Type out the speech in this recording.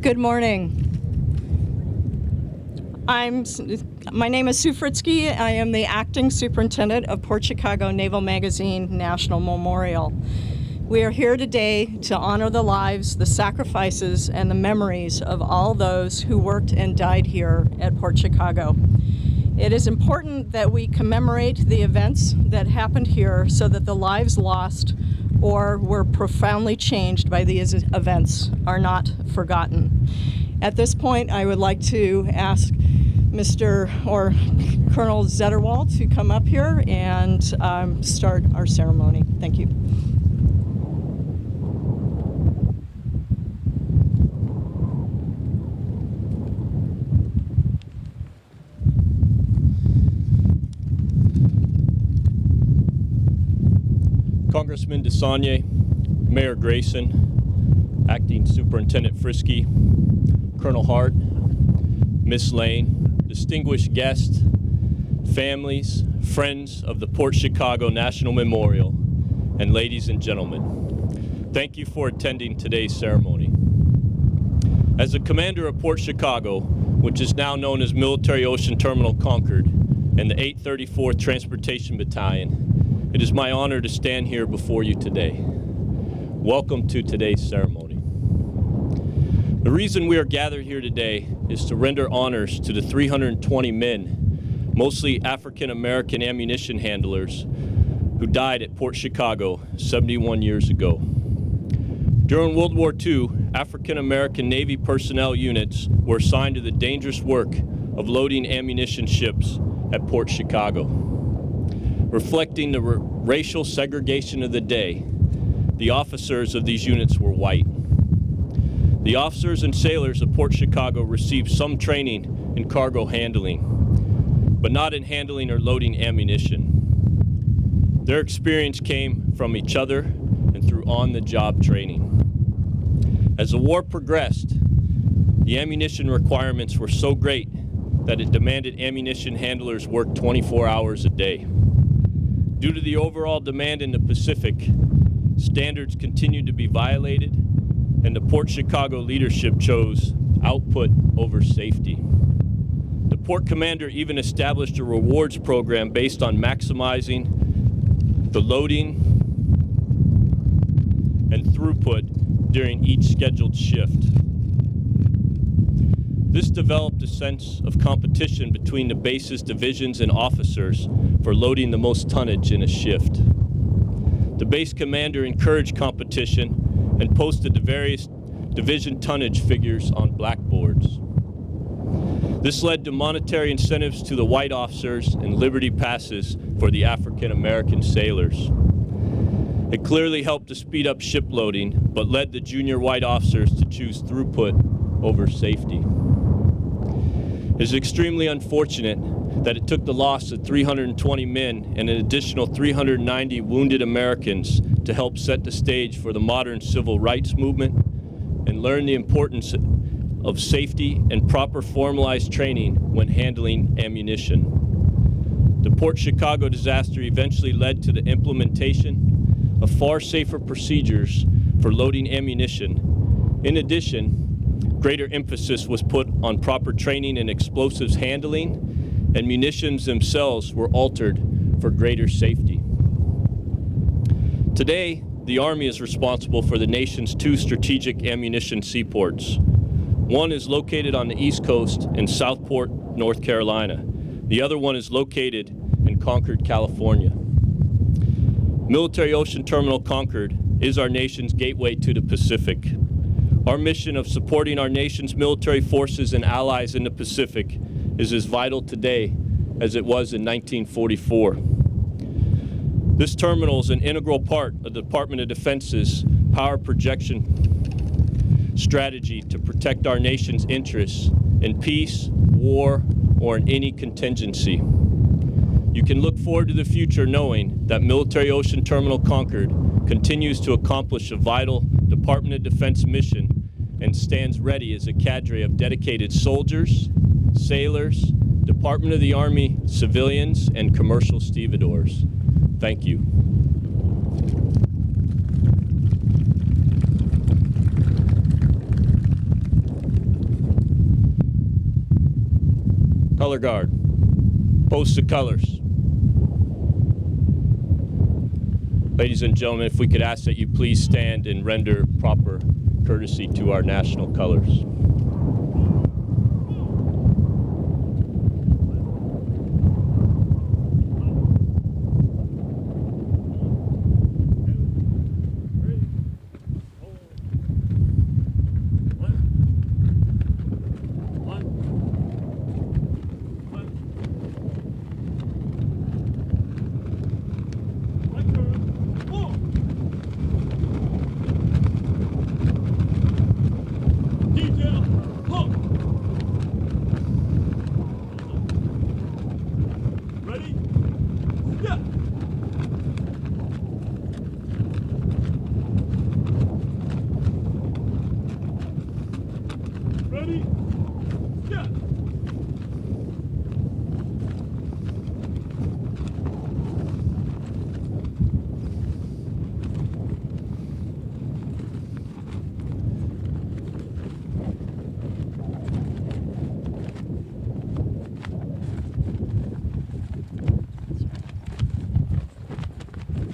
Good morning. My name is Sue Fritzke. I am the acting superintendent of Port Chicago Naval Magazine National Memorial. We are here today to honor the lives, the sacrifices, and the memories of all those who worked and died here at Port Chicago. It is important that we commemorate the events that happened here so that the lives lost or were profoundly changed by these events are not forgotten. At this point, I would like to ask Colonel Zetterwall to come up here and start our ceremony. Thank you. Congressman DeSagne, Mayor Grayson, Acting Superintendent Fritzke, Colonel Hart, Miss Lane, distinguished guests, families, friends of the Port Chicago National Memorial, and ladies and gentlemen, thank you for attending today's ceremony. As the commander of Port Chicago, which is now known as Military Ocean Terminal Concord, and the 834th Transportation Battalion, it is my honor to stand here before you today. Welcome to today's ceremony. The reason we are gathered here today is to render honors to the 320 men, mostly African American ammunition handlers, who died at Port Chicago 71 years ago. During World War II, African American Navy personnel units were assigned to the dangerous work of loading ammunition ships at Port Chicago. Reflecting the racial segregation of the day, the officers of these units were white. The officers and sailors of Port Chicago received some training in cargo handling, but not in handling or loading ammunition. Their experience came from each other and through on-the-job training. As the war progressed, the ammunition requirements were so great that it demanded ammunition handlers work 24 hours a day. Due to the overall demand in the Pacific, standards continued to be violated, and the Port Chicago leadership chose output over safety. The port commander even established a rewards program based on maximizing the loading and throughput during each scheduled shift. This developed a sense of competition between the base's divisions and officers for loading the most tonnage in a shift. The base commander encouraged competition and posted the various division tonnage figures on blackboards. This led to monetary incentives to the white officers and liberty passes for the African American sailors. It clearly helped to speed up ship loading, but led the junior white officers to choose throughput over safety. It is extremely unfortunate that it took the loss of 320 men and an additional 390 wounded Americans to help set the stage for the modern civil rights movement and learn the importance of safety and proper formalized training when handling ammunition. The Port Chicago disaster eventually led to the implementation of far safer procedures for loading ammunition. In addition, greater emphasis was put on proper training in explosives handling, and munitions themselves were altered for greater safety. Today, the Army is responsible for the nation's two strategic ammunition seaports. One is located on the East Coast in Southport, North Carolina. The other one is located in Concord, California. Military Ocean Terminal Concord is our nation's gateway to the Pacific. Our mission of supporting our nation's military forces and allies in the Pacific is as vital today as it was in 1944. This terminal is an integral part of the Department of Defense's power projection strategy to protect our nation's interests in peace, war, or in any contingency. You can look forward to the future knowing that Military Ocean Terminal Concord continues to accomplish a vital Department of Defense mission and stands ready as a cadre of dedicated soldiers, sailors, Department of the Army, civilians, and commercial stevedores. Thank you. color guard. Post the colors. Ladies and gentlemen, if we could ask that you please stand and render proper courtesy to our national colors. Ready? Yeah.